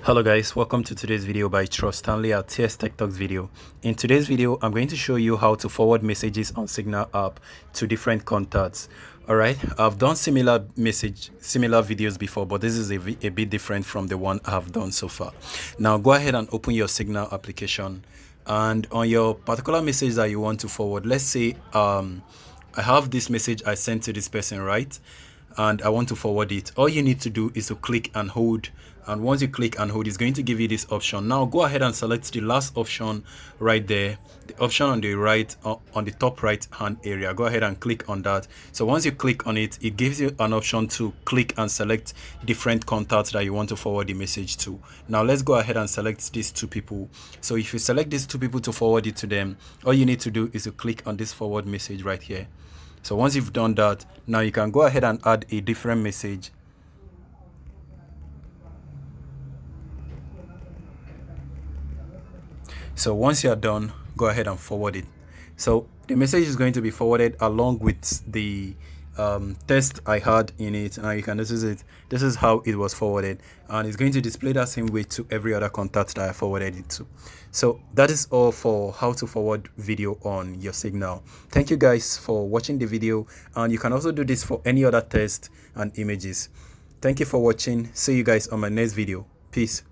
Hello guys, welcome to today's video by Trust Stanley at TS Tech Talks video. In today's video, I'm going to show you how to forward messages on Signal app to different contacts. Alright, I've done similar videos before, but this is a bit different from the one I've done so far. Now go ahead and open your Signal application, and on your particular message that you want to forward, let's say I have this message I sent to this person, right? And I want to forward it. All you need to do is to click and hold, and once you click and hold, it's going to give you this option. Now go ahead and select the last option right there, the option on the right, on the top right hand area. Go ahead and click on that. So once you click on it, it gives you an option to click and select different contacts that you want to forward the message to. Now let's go ahead and select these two people. So if you select these two people to forward it to them, all you need to do is to click on this forward message right here. So once you've done that, now you can go ahead and add a different message. So once you're done, go ahead and forward it. So the message is going to be forwarded along with the text I had in it. Now you can notice it. This is how it was forwarded, and it's going to display that same way to every other contact that I forwarded it to. So that is all for how to forward video on your Signal. Thank you guys for watching the video, and you can also do this for any other text and images. Thank you for watching. See you guys on my next video. Peace.